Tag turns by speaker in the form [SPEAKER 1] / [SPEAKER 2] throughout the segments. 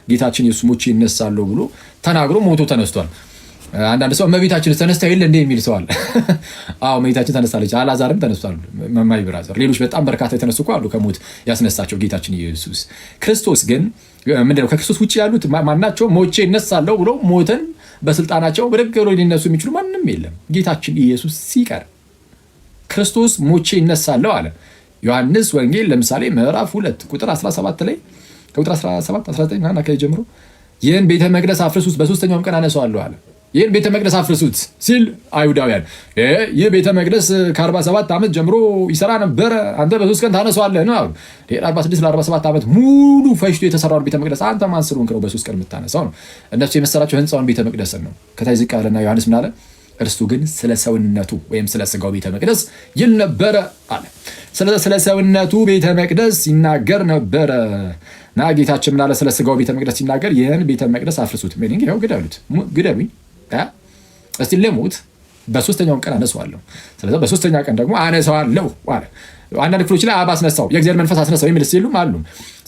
[SPEAKER 1] ጌታችን ኢየሱስ ሞቼ እነሳለሁ ብሎ ተናግሮ ሞቶ ተነስቷል። አንዳንድ ሰው እመቤታችን ተነስታ የለ እንደ የሚል ሰው አለ። አዎ እመቤታችን ተነስታለች፣ አልዓዛርም ተነስቷል። ማይ ብራዘር ሌሎች በጣም በርካታ የተነሱ እኮ አሉ ከሞት ያስነሳቸው ጌታችን ኢየሱስ ክርስቶስ። ግን ምንድነው ከክርስቶስ ውጭ ያሉት ማናቸው ሞቼ እነሳለሁ ብሎ ሞተን በስልጣናቸው በደግ ብሎ ሊነሱ የሚችሉ ማንም የለም ጌታችን ኢየሱስ ሲቀር። ክርስቶስ ሞቼ እነሳለሁ አለ። ዮሐንስ ወንጌል ለምሳሌ ምዕራፍ 2 ቁጥር 17 ላይ ቁጥር 17 19 እና ከዚህ ጀምሮ ይህን ቤተ መቅደስ አፍርሱት በሶስተኛውም ቀን አነሳዋለሁ አለ። ይህን ቤተ መቅደስ አፍርሱት ሲል አይሁዳውያን ይህ ቤተ መቅደስ ከ47 ዓመት ጀምሮ ይሰራ ነበረ፣ አንተ በሶስት ቀን ታነሳዋለህ ነው አሉ። 46 ለ47 ዓመት ሙሉ ፈጅቶ የተሰራውን ቤተ መቅደስ አንተ ማን ስለሆንክ ነው በሶስት ቀን የምታነሳው ነው? እነሱ የመሰላቸው ህንፃውን ቤተ መቅደስን ነው። ከታይ ዝቅ አለና ዮሐንስ ምን አለ? እርሱ ግን ስለ ሰውነቱ ወይም ስለ ስጋው ቤተ መቅደስ ይል ነበረ አለ። ስለ ሰውነቱ ቤተ መቅደስ ይናገር ነበረ እና ጌታችን ምን አለ? ስለ ስጋው ቤተ መቅደስ ሲናገር ይህን ቤተ መቅደስ አፍርሱት፣ ሚኒንግ ይኸው ግደሉኝ እስቲ ልሙት በሶስተኛው ቀን አነሳዋለሁ። ስለዚህ በሶስተኛ ቀን ደግሞ አነሳዋለሁ አለ። አንዳንድ ክፍሎች ላይ አብ አስነሳው፣ የእግዚአብሔር መንፈስ አስነሳው የሚል ሲሉም አሉ።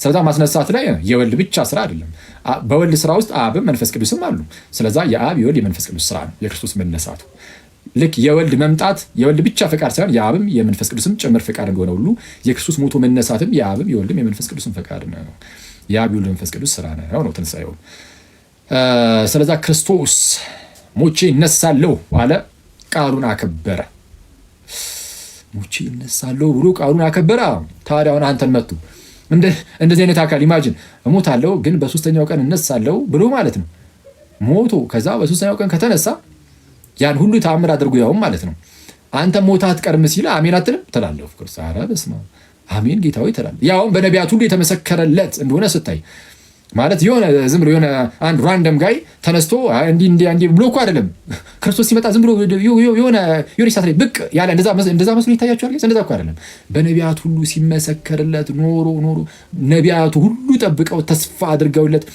[SPEAKER 1] ስለዚህ ማስነሳት ላይ የወልድ ብቻ ስራ አይደለም፣ በወልድ ስራ ውስጥ አብም መንፈስ ቅዱስም አሉ። ስለዚህ የአብ የወልድ የመንፈስ ቅዱስ ስራ ነው የክርስቶስ መነሳቱ። ልክ የወልድ መምጣት የወልድ ብቻ ፈቃድ ሳይሆን የአብም የመንፈስ ቅዱስም ጭምር ፈቃድ እንደሆነ ሁሉ የክርስቶስ ሞቶ መነሳትም የአብም የወልድም የመንፈስ ቅዱስም ፈቃድ ነው። የአብ የወልድ መንፈስ ቅዱስ ስራ ነው ትንሳኤው። ስለዚህ ክርስቶስ ሞቼ እነሳለሁ አለ፣ ቃሉን አከበረ። ሞቼ እነሳለሁ ብሎ ቃሉን አከበረ። ታዲያ አሁን አንተን መጡ እንደዚህ አይነት አካል ኢማጂን፣ እሞታለሁ ግን በሶስተኛው ቀን እነሳለሁ ብሎ ማለት ነው። ሞቶ ከዛ በሶስተኛው ቀን ከተነሳ ያን ሁሉ ተአምር አድርጎ ያውም ማለት ነው። አንተ ሞታ አትቀርም ሲል አሜን አትልም ትላለህ። ኦፍኮርስ ኧረ በስመ አብ አሜን ጌታዊ ትላለህ። ያውም በነቢያት ሁሉ የተመሰከረለት እንደሆነ ስታይ ማለት የሆነ ዝም ብሎ የሆነ አንድ ራንደም ጋይ ተነስቶ እንዲህ ብሎ እኮ አይደለም። ክርስቶስ ሲመጣ ዝም ብሎ የሆነ ሰዓት ላይ ብቅ ያለ እንደዛ መስሎ ይታያቸዋል። እንደዛ እኮ አይደለም። በነቢያት ሁሉ ሲመሰከርለት ኖሮ ነቢያቱ ሁሉ ጠብቀው ተስፋ አድርገውለት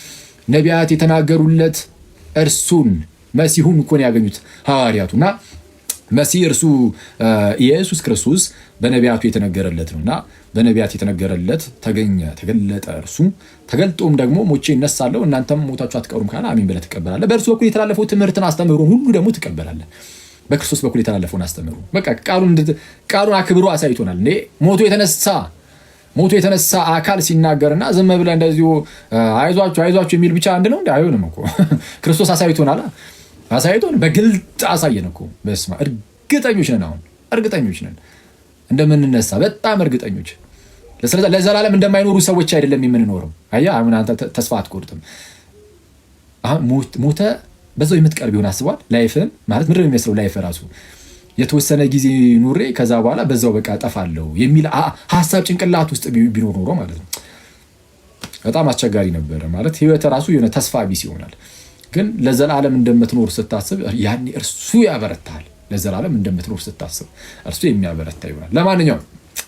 [SPEAKER 1] ነቢያት የተናገሩለት እርሱን መሲሁን እኮ ነው ያገኙት ሐዋርያቱ። እና መሲህ እርሱ ኢየሱስ ክርስቶስ በነቢያቱ የተነገረለት ነውና በነቢያት የተነገረለት ተገኘ፣ ተገለጠ። እርሱ ተገልጦም ደግሞ ሞቼ እነሳለሁ እናንተም ሞታችሁ አትቀሩም ካለ አሜን ብለህ ትቀበላለህ። በእርሱ በኩል የተላለፈው ትምህርትን አስተምህሮን ሁሉ ደግሞ ትቀበላለህ። በክርስቶስ በኩል የተላለፈውን አስተምህሮ በቃ ቃሉን አክብሮ አሳይቶናል። እንዴ ሞቶ የተነሳ አካል ሲናገርና ዝም ብለህ እንደዚሁ አይዟችሁ የሚል ብቻ አንድ ነው እንዴ? አይሆንም እኮ ክርስቶስ አሳይቶናል። አሳይቶን በግልጥ አሳየን እኮ። በስመ አብ እርግጠኞች ነን። አሁን እርግጠኞች ነን እንደምንነሳ በጣም እርግጠኞች። ለዘላለም እንደማይኖሩ ሰዎች አይደለም የምንኖረው። አየህ አሁን አንተ ተስፋ አትቆርጥም። አሁን ሞተ በዛው የምትቀር ቢሆን አስቧል። ላይፍን ማለት ምንድን ነው የሚመስለው? ላይፍ ራሱ የተወሰነ ጊዜ ኑሬ ከዛ በኋላ በዛው በቃ ጠፋለሁ የሚል ሀሳብ ጭንቅላት ውስጥ ቢኖር ኖሮ ማለት ነው በጣም አስቸጋሪ ነበረ። ማለት ህይወት ራሱ የሆነ ተስፋ ቢስ ይሆናል። ግን ለዘላለም እንደምትኖር ስታስብ ያኔ እርሱ ያበረታል። ለዘላለም እንደምትኖር ስታስብ እርሱ የሚያበረታ ይሆናል።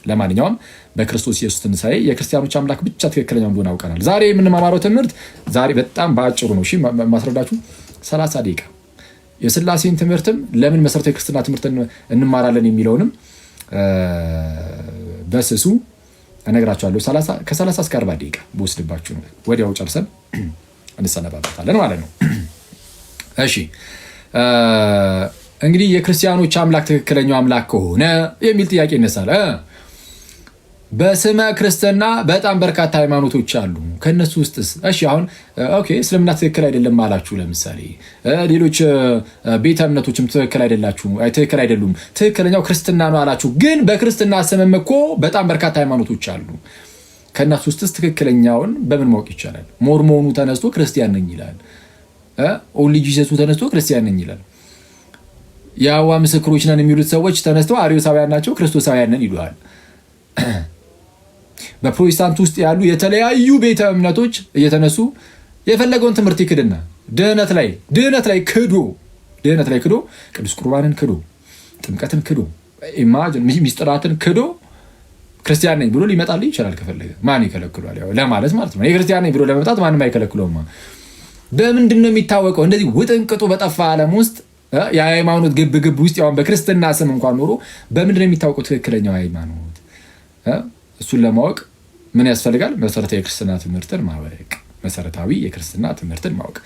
[SPEAKER 1] ለማንኛውም በክርስቶስ ኢየሱስ ትንሣኤ የክርስቲያኖች አምላክ ብቻ ትክክለኛው እንደሆነ አውቀናል። ዛሬ የምንማማረው ትምህርት ዛሬ በጣም በአጭሩ ነው። እሺ ማስረዳችሁ 30 ደቂቃ የሥላሴን ትምህርትም ለምን መሰረታዊ ክርስትና ትምህርት እንማራለን የሚለውንም በስሱ እነግራችኋለሁ። ከ30 እስከ 40 ደቂቃ በወስድባችሁ ነው። ወዲያው ጨርሰን እንሰነባበታለን ማለት ነው። እሺ እንግዲህ የክርስቲያኖች አምላክ ትክክለኛው አምላክ ከሆነ የሚል ጥያቄ ይነሳል። በስመ ክርስትና በጣም በርካታ ሃይማኖቶች አሉ። ከነሱ ውስጥስ እሺ አሁን ኦኬ እስልምና ትክክል አይደለም አላችሁ። ለምሳሌ ሌሎች ቤተ እምነቶችም ትክክል አይደሉም፣ ትክክለኛው ክርስትና ነው አላችሁ። ግን በክርስትና ስምም እኮ በጣም በርካታ ሃይማኖቶች አሉ። ከነሱ ውስጥስ ትክክለኛውን በምን ማወቅ ይቻላል? ሞርሞኑ ተነስቶ ክርስቲያን ነኝ ይላል። ኦንሊ ጂሰሱ ተነስቶ ክርስቲያን ነኝ ይላል። የአዋ ምስክሮች ነን የሚሉት ሰዎች ተነስተው አርዮሳውያን ናቸው ክርስቶሳውያን ነን ይሉሃል። በፕሮቴስታንት ውስጥ ያሉ የተለያዩ ቤተ እምነቶች እየተነሱ የፈለገውን ትምህርት ይክድና ድህነት ላይ ክዶ ቅዱስ ቁርባንን ክዶ ጥምቀትን ክዶ ኢማጂን ሚስጥራትን ክዶ ክርስቲያን ነኝ ብሎ ሊመጣልህ ይችላል ከፈለገ። ማን ይከለክሏል? ያው ለማለት ማለት ነው። የክርስቲያን ነኝ ብሎ ለመምጣት ማንም አይከለክለውም። በምንድን ነው የሚታወቀው? እንደዚህ ውጥንቅጡ በጠፋ ዓለም ውስጥ የሃይማኖት ግብ ውስጥ ያው በክርስትና ስም እንኳን ኖሮ በምንድን ነው የሚታወቀው ትክክለኛው ሃይማኖት? እሱን ለማወቅ ምን ያስፈልጋል? መሰረታዊ የክርስትና ትምህርትን ማወቅ መሰረታዊ የክርስትና ትምህርትን ማወቅ።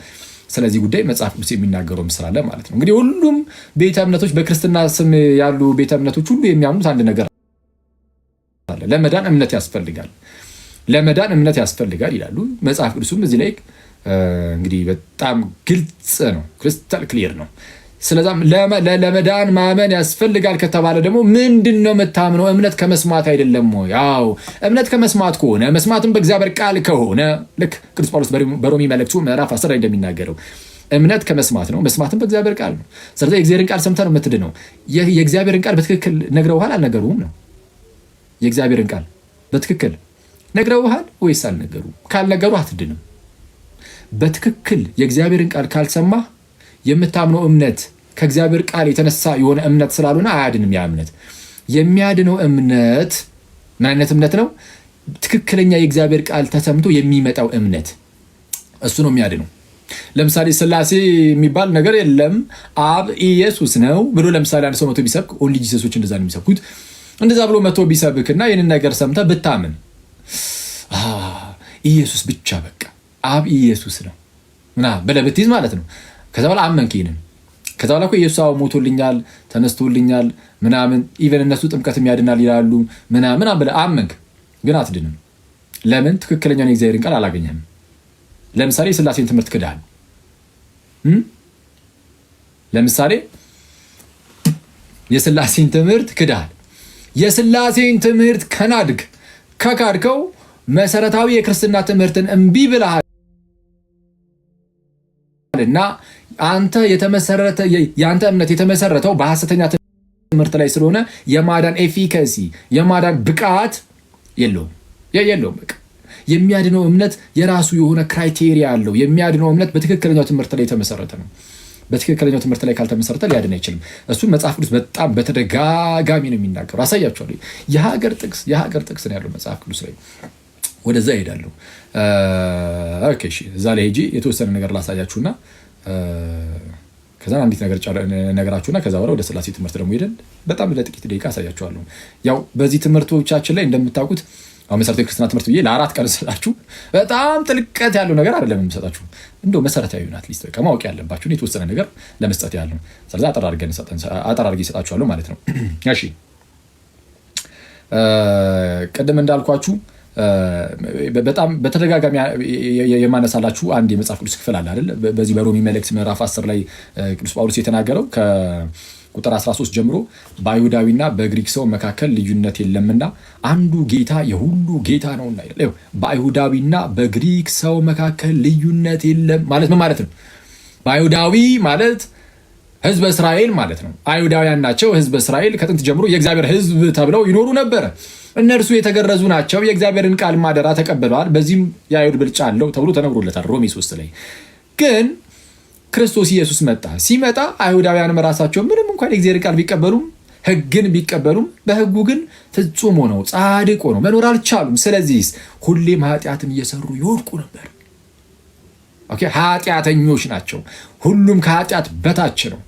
[SPEAKER 1] ስለዚህ ጉዳይ መጽሐፍ ቅዱስ የሚናገረው ስላለ ማለት ነው። እንግዲህ ሁሉም ቤተ እምነቶች በክርስትና ስም ያሉ ቤተ እምነቶች ሁሉ የሚያምኑት አንድ ነገር አለ። ለመዳን እምነት ያስፈልጋል፣ ለመዳን እምነት ያስፈልጋል ይላሉ። መጽሐፍ ቅዱስም እዚህ ላይ እንግዲህ በጣም ግልጽ ነው፣ ክሪስታል ክሊር ነው። ስለዛም ለመዳን ማመን ያስፈልጋል ከተባለ ደግሞ ምንድን ነው የምታምነው? እምነት ከመስማት አይደለም ወይ? ያው እምነት ከመስማት ከሆነ መስማትም በእግዚአብሔር ቃል ከሆነ ልክ ቅዱስ ጳውሎስ በሮሜ መልእክቱ ምዕራፍ 10 ላይ እንደሚናገረው እምነት ከመስማት ነው፣ መስማትም በእግዚአብሔር ቃል ነው። ስለዚህ የእግዚአብሔርን ቃል ሰምተህ ነው የምትድነው። የእግዚአብሔርን ቃል በትክክል ነግረውሃል አልነገሩህም ነው? የእግዚአብሔርን ቃል በትክክል ነግረውሃል ወይስ አልነገሩህም? ካልነገሩ አትድንም። በትክክል የእግዚአብሔርን ቃል ካልሰማህ የምታምነው እምነት ከእግዚአብሔር ቃል የተነሳ የሆነ እምነት ስላልሆነ አያድንም። ያ እምነት የሚያድነው እምነት ምን አይነት እምነት ነው? ትክክለኛ የእግዚአብሔር ቃል ተሰምቶ የሚመጣው እምነት፣ እሱ ነው የሚያድነው። ለምሳሌ ስላሴ የሚባል ነገር የለም አብ ኢየሱስ ነው ብሎ ለምሳሌ አንድ ሰው መቶ ቢሰብክ ኦንሊ ጂሰሶች እንደዛ ነው የሚሰብኩት። እንደዛ ብሎ መቶ ቢሰብክና ይህንን ነገር ሰምተህ ብታምን ኢየሱስ ብቻ በቃ አብ ኢየሱስ ነው ብለህ ብትይዝ ማለት ነው። ከዛ በኋላ አመንክ ይህንን። ከዛ በኋላ እኮ ኢየሱስ ሞቶልኛል ተነስቶልኛል ምናምን ኢቨን እነሱ ጥምቀትም ያድናል ይላሉ ምናምን ብለህ አመንክ፣ ግን አትድንም። ለምን? ትክክለኛውን የእግዚአብሔርን ቃል አላገኘህም። ለምሳሌ የስላሴን ትምህርት ክዳል። ለምሳሌ የስላሴን ትምህርት ክዳል። የስላሴን ትምህርት ከካድከው መሰረታዊ የክርስትና ትምህርትን እምቢ ብለሃል እና የአንተ እምነት የተመሰረተው በሐሰተኛ ትምህርት ላይ ስለሆነ የማዳን ኤፊካሲ የማዳን ብቃት የለውም። በቃ የሚያድነው እምነት የራሱ የሆነ ክራይቴሪያ አለው። የሚያድነው እምነት በትክክለኛው ትምህርት ላይ የተመሰረተ ነው። በትክክለኛው ትምህርት ላይ ካልተመሰረተ ሊያድን አይችልም። እሱን መጽሐፍ ቅዱስ በጣም በተደጋጋሚ ነው የሚናገሩ። አሳያችኋለሁ። የሀገር ጥቅስ ነው ያለው መጽሐፍ ቅዱስ ላይ። ወደዛ ይሄዳሉ። ኦኬ እሺ፣ እዛ ላይ ሄጂ የተወሰነ ነገር ላሳያችሁና ከዛ አንዲት ነገራችሁና ከዛ በኋላ ወደ ስላሴ ትምህርት ደግሞ ሄደን በጣም ለጥቂት ደቂቃ አሳያችኋለሁ። ያው በዚህ ትምህርቶቻችን ላይ እንደምታውቁት አሁን መሰረታዊ ክርስትና ትምህርት ብዬ ለ4 ቀን ሰጣችሁ። በጣም ጥልቀት ያለው ነገር አይደለም የምሰጣችሁ፣ እንደው መሰረታዊ ናት ሊስት በቃ ማወቅ ያለባችሁን የተወሰነ ነገር ለመስጠት ያለው። ስለዚህ አጠር አድርጌ እሰጣችኋለሁ ማለት ነው። እሺ ቅድም እንዳልኳችሁ በጣም በተደጋጋሚ የማነሳላችሁ አንድ የመጽሐፍ ቅዱስ ክፍል አለ አይደል? በዚህ በሮሜ መልእክት ምዕራፍ 10 ላይ ቅዱስ ጳውሎስ የተናገረው ከቁጥር 13 ጀምሮ በአይሁዳዊና በግሪክ ሰው መካከል ልዩነት የለምና አንዱ ጌታ የሁሉ ጌታ ነውና ይላል። በአይሁዳዊና በግሪክ ሰው መካከል ልዩነት የለም ማለት ምን ማለት ነው? በአይሁዳዊ ማለት ህዝበ እስራኤል ማለት ነው። አይሁዳውያን ናቸው። ህዝበ እስራኤል ከጥንት ጀምሮ የእግዚአብሔር ህዝብ ተብለው ይኖሩ ነበረ። እነርሱ የተገረዙ ናቸው፣ የእግዚአብሔርን ቃል ማደራ ተቀብለዋል፣ በዚህም የአይሁድ ብልጫ አለው ተብሎ ተነግሮለታል ሮሜ 3 ላይ። ግን ክርስቶስ ኢየሱስ መጣ። ሲመጣ አይሁዳውያንም ራሳቸው ምንም እንኳን የእግዚአብሔር ቃል ቢቀበሉም ህግን ቢቀበሉም በህጉ ግን ፍጹም ሆነው ጻድቅ ሆነው መኖር አልቻሉም። ስለዚህ ሁሌም ኃጢአትን እየሰሩ ይወድቁ ነበር። ኦኬ፣ ኃጢአተኞች ናቸው። ሁሉም ከኃጢአት በታች ነው፣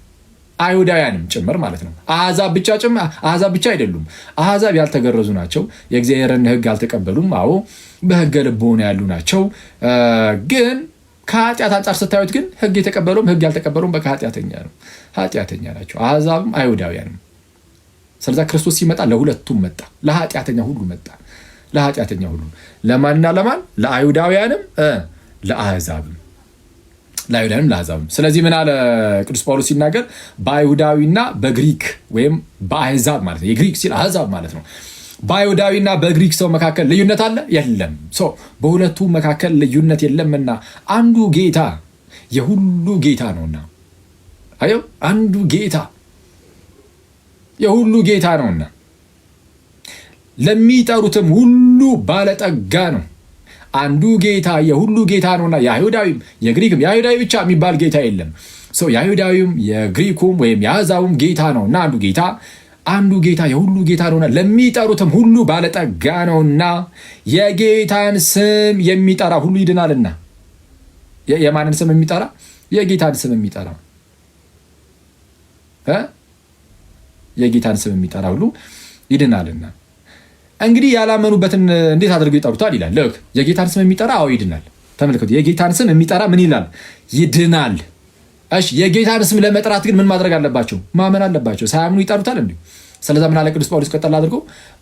[SPEAKER 1] አይሁዳውያንም ጭምር ማለት ነው። አሕዛብ ብቻ አይደሉም። አሕዛብ ያልተገረዙ ናቸው፣ የእግዚአብሔርን ህግ አልተቀበሉም። አዎ በህገ ልቦና ያሉ ናቸው። ግን ከኃጢአት አንጻር ስታዩት ግን ህግ የተቀበሉም ህግ ያልተቀበሉም በቃ ኃጢአተኛ ናቸው፣ አሕዛብም አይሁዳውያንም። ስለዛ ክርስቶስ ሲመጣ ለሁለቱም መጣ፣ ለኃጢአተኛ ሁሉ መጣ። ለኃጢአተኛ ሁሉ ለማንና ለማን? ለአይሁዳውያንም ለአሕዛብም። ስለዚህ ምን አለ ቅዱስ ጳውሎስ ሲናገር? በአይሁዳዊና በግሪክ ወይም በአሕዛብ ማለት ነው። የግሪክ ሲል አሕዛብ ማለት ነው። በአይሁዳዊና በግሪክ ሰው መካከል ልዩነት አለ? የለም። በሁለቱ መካከል ልዩነት የለምና አንዱ ጌታ የሁሉ ጌታ ነውና። አየው፣ አንዱ ጌታ የሁሉ ጌታ ነውና ለሚጠሩትም ሁሉ ባለጠጋ ነው። አንዱ ጌታ የሁሉ ጌታ ነውና የአይሁዳዊም የግሪክም የአይሁዳዊ ብቻ የሚባል ጌታ የለም። የአይሁዳዊም የግሪኩም ወይም የአሕዛቡም ጌታ ነውና አንዱ ጌታ የሁሉ ጌታ ነውና ለሚጠሩትም ሁሉ ባለጠጋ ነውና የጌታን ስም የሚጠራ ሁሉ ይድናልና። የማንን ስም የሚጠራ? የጌታን ስም የሚጠራ የጌታን ስም የሚጠራ ሁሉ ይድናልና። እንግዲህ ያላመኑበትን እንዴት አድርገው ይጠሩታል ይላል። ልክ የጌታን ስም የሚጠራ አዎ ይድናል። ተመልከቱ። የጌታን ስም የሚጠራ ምን ይላል? ይድናል። እሺ የጌታን ስም ለመጥራት ግን ምን ማድረግ አለባቸው? ማመን አለባቸው። ሳያምኑ ይጠሩታል እንዴ? ስለዛ ምን አለ ቅዱስ ጳውሎስ ቀጠል አድርጎ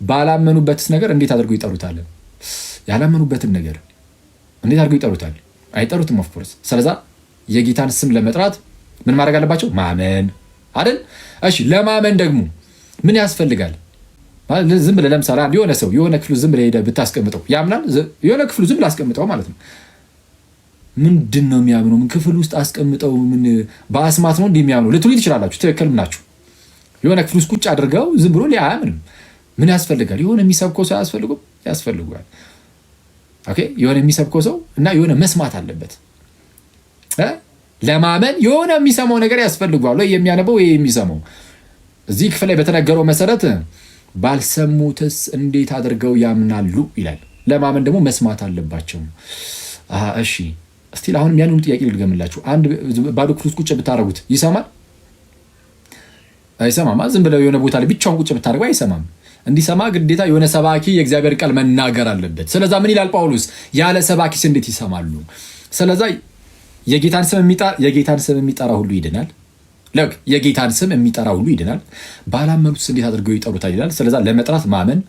[SPEAKER 1] ባላመኑበትስ ነገር እንዴት አድርገው ይጠሩታል? ያላመኑበትን ነገር እንዴት አድርገው ይጠሩታል? አይጠሩትም ኦፍኮርስ። ስለዛ የጌታን ስም ለመጥራት ምን ማድረግ አለባቸው? ማመን አይደል? እሺ ለማመን ደግሞ ምን ያስፈልጋል? ዝም ብለህ ለምሳሌ የሆነ ሰው የሆነ ክፍሉ ዝም ብለህ ሄደህ ብታስቀምጠው ያምናል? የሆነ ክፍሉ ዝም ብለህ አስቀምጠው ማለት ነው። ምንድን ነው የሚያምነው? ምን ክፍል ውስጥ አስቀምጠው ምን በአስማት ነው እንደሚያምነው ልትሉኝ ትችላላችሁ። ትክክልም ናችሁ። የሆነ ክፍል ውስጥ ቁጭ አድርገው ዝም ብሎ አያምንም። ምን ያስፈልጋል? የሆነ የሚሰብከው ሰው ያስፈልገው ያስፈልጓል። ኦኬ የሆነ የሚሰብከው ሰው እና የሆነ መስማት አለበት። ለማመን የሆነ የሚሰማው ነገር ያስፈልጓል። ወይ የሚያነበው ወይ የሚሰማው። እዚህ ክፍል ላይ በተነገረው መሰረት ባልሰሙትስ እንዴት አድርገው ያምናሉ ይላል። ለማመን ደግሞ መስማት አለባቸው። እሺ እስቲ አሁንም ያንኑ ጥያቄ ልድገምላችሁ። አንድ ባዶ ክፍል ውስጥ ቁጭ ብታረጉት ይሰማል? አይሰማም። ዝም ብለው የሆነ ቦታ ላይ ብቻውን ቁጭ ብታረጉ አይሰማም። እንዲሰማ ግዴታ የሆነ ሰባኪ የእግዚአብሔር ቃል መናገር አለበት። ስለዛ ምን ይላል ጳውሎስ? ያለ ሰባኪስ እንዴት ይሰማሉ? ስለዛ የጌታን ስም የሚጠራ ሁሉ ይድናል። ለክ የጌታን ስም የሚጠራ ሁሉ ይድናል። ባላመኑትስ እንዴት አድርገው ይጠሩታል ይላል። ስለዛ ለመጥራት ማመን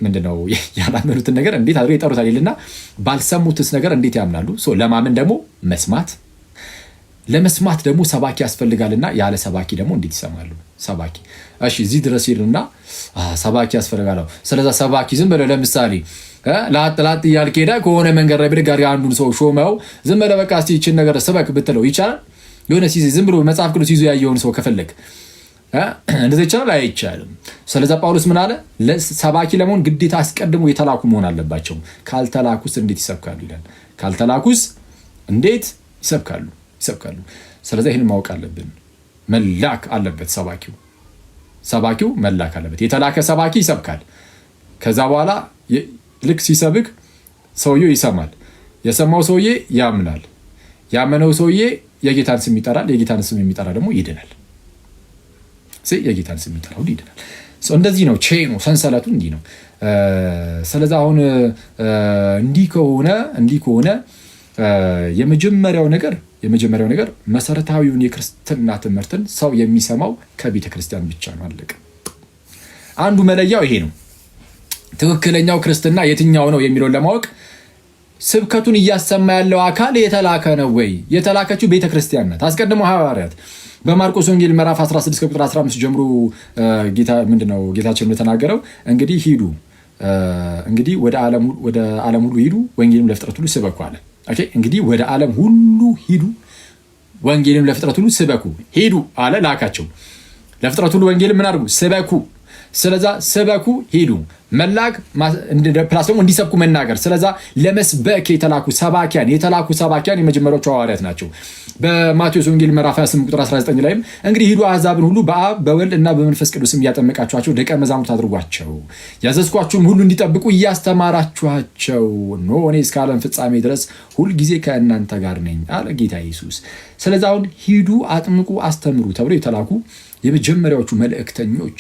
[SPEAKER 1] ምንድነው? ያላመኑትን ነገር እንዴት አድርገው ይጠሩታል ይልና ባልሰሙትስ ነገር እንዴት ያምናሉ? ለማመን ደግሞ መስማት፣ ለመስማት ደግሞ ሰባኪ ያስፈልጋልና ያለ ሰባኪ ደግሞ እንዴት ይሰማሉ? ሰባኪ እሺ እዚህ ድረስ ሄድና ሰባኪ ያስፈልጋል። ስለዛ ሰባኪ ዝም ብለህ ለምሳሌ ላጥ እያልክ ሄደህ ከሆነ መንገድ ላይ ብድግ አድርገህ አንዱን ሰው ሾመው ዝም ብለህ በቃ እስቲ ይህችን ነገር ስበክ ብትለው ይቻላል? የሆነ ዝም ብሎ መጽሐፍ ቅዱስ ይዞ ያየውን ሰው ከፈለግ እንደዚህ ይቻላል? አይቻልም። ስለዛ ጳውሎስ ምን አለ? ሰባኪ ለመሆን ግዴታ አስቀድሞ የተላኩ መሆን አለባቸው። ካልተላኩስ እንዴት ይሰብካሉ ይላል። ካልተላኩስ እንዴት ይሰብካሉ? ስለዚህ ይህን ማወቅ አለብን። መላክ አለበት ሰባኪው መላክ አለበት። የተላከ ሰባኪ ይሰብካል። ከዛ በኋላ ልክ ሲሰብክ ሰውየው ይሰማል። የሰማው ሰውዬ ያምናል። ያመነው ሰውዬ የጌታን ስም ይጠራል። የጌታን ስም የሚጠራ ደግሞ ይድናል። የጌታን ስም የሚጠራ ሁሉ ይድናል። እንደዚህ ነው ቼኑ፣ ሰንሰለቱ እንዲህ ነው። ስለዚ አሁን እንዲህ ከሆነ የመጀመሪያው ነገር መሰረታዊውን የክርስትና ትምህርትን ሰው የሚሰማው ከቤተ ክርስቲያን ብቻ ነው። አለቀ። አንዱ መለያው ይሄ ነው። ትክክለኛው ክርስትና የትኛው ነው የሚለውን ለማወቅ ስብከቱን እያሰማ ያለው አካል የተላከ ነው ወይ? የተላከችው ቤተ ክርስቲያን ናት። አስቀድሞ ሐዋርያት በማርቆስ ወንጌል ምዕራፍ 16 ቁጥር 15 ጀምሮ ጌታችን እንደተናገረው እንግዲህ ሂዱ፣ እንግዲህ ወደ ዓለም ሁሉ ሂዱ፣ ወንጌልም ለፍጥረት ሁሉ ስበኩ አለ። ኦኬ እንግዲህ ወደ ዓለም ሁሉ ሂዱ፣ ወንጌልም ለፍጥረት ሁሉ ስበኩ። ሂዱ አለ፣ ላካቸው። ለፍጥረት ሁሉ ወንጌልም ምን አድርጉ? ስበኩ። ስለዛ ስበኩ፣ ሂዱ፣ መላክ ፕላስ ደግሞ እንዲሰብኩ መናገር። ስለዛ ለመስበክ የተላኩ ሰባኪያን የመጀመሪያዎቹ ሐዋርያት ናቸው። በማቴዎስ ወንጌል ምዕራፍ 28 ቁጥር 19 ላይም እንግዲህ ሂዱ አሕዛብን ሁሉ በአብ በወልድ እና በመንፈስ ቅዱስም እያጠመቃችኋቸው ደቀ መዛሙርት አድርጓቸው፣ ያዘዝኳችሁም ሁሉ እንዲጠብቁ እያስተማራችኋቸው ኖ እኔ እስከ ዓለም ፍጻሜ ድረስ ሁልጊዜ ከእናንተ ጋር ነኝ አለ ጌታ ኢየሱስ። ስለዚ አሁን ሂዱ፣ አጥምቁ፣ አስተምሩ ተብሎ የተላኩ የመጀመሪያዎቹ መልእክተኞች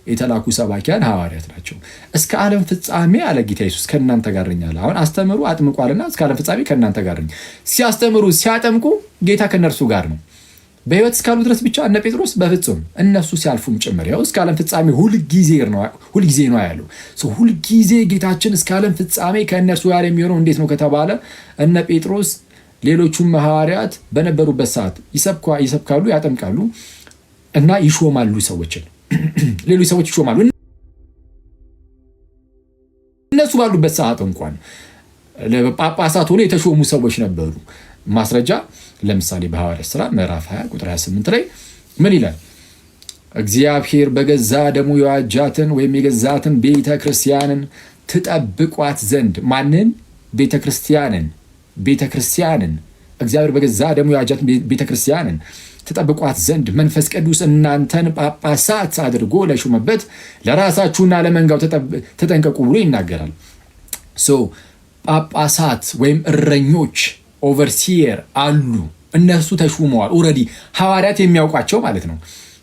[SPEAKER 1] የተላኩ ሰባኪያን ሐዋርያት ናቸው። እስከ ዓለም ፍጻሜ አለ ጌታ ኢየሱስ ከእናንተ ጋር ነኝ አለ። አሁን አስተምሩ አጥምቁ አለና እስከ ዓለም ፍጻሜ ከእናንተ ጋር ነኝ። ሲያስተምሩ ሲያጠምቁ ጌታ ከእነርሱ ጋር ነው። በሕይወት እስካሉ ድረስ ብቻ እነ ጴጥሮስ በፍጹም እነሱ ሲያልፉም ጭምር ያው እስከ ዓለም ፍጻሜ ሁልጊዜ ነው ያለው። ሁልጊዜ ጌታችን እስከ ዓለም ፍጻሜ ከእነርሱ ጋር የሚሆነው እንዴት ነው ከተባለ እነ ጴጥሮስ ሌሎቹም ሐዋርያት በነበሩበት ሰዓት ይሰብካሉ፣ ያጠምቃሉ እና ይሾማሉ ሰዎችን። ሌሎች ሰዎች ይሾማሉ። እነሱ ባሉበት ሰዓት እንኳን ጳጳሳት ሆነው የተሾሙ ሰዎች ነበሩ። ማስረጃ ለምሳሌ በሐዋርያት ሥራ ምዕራፍ 20 ቁጥር 28 ላይ ምን ይላል? እግዚአብሔር በገዛ ደሙ የዋጃትን ወይም የገዛትን ቤተ ክርስቲያንን ትጠብቋት ዘንድ ማንን? ቤተ ክርስቲያንን እግዚአብሔር በገዛ ደሙ የዋጃትን ቤተ ክርስቲያንን ትጠብቋት ዘንድ መንፈስ ቅዱስ እናንተን ጳጳሳት አድርጎ ለሾመበት ለራሳችሁና ለመንጋው ተጠንቀቁ ብሎ ይናገራል። ጳጳሳት ወይም እረኞች ኦቨርሲየር አሉ። እነሱ ተሾመዋል። ኦልሬዲ ሐዋርያት የሚያውቋቸው ማለት ነው።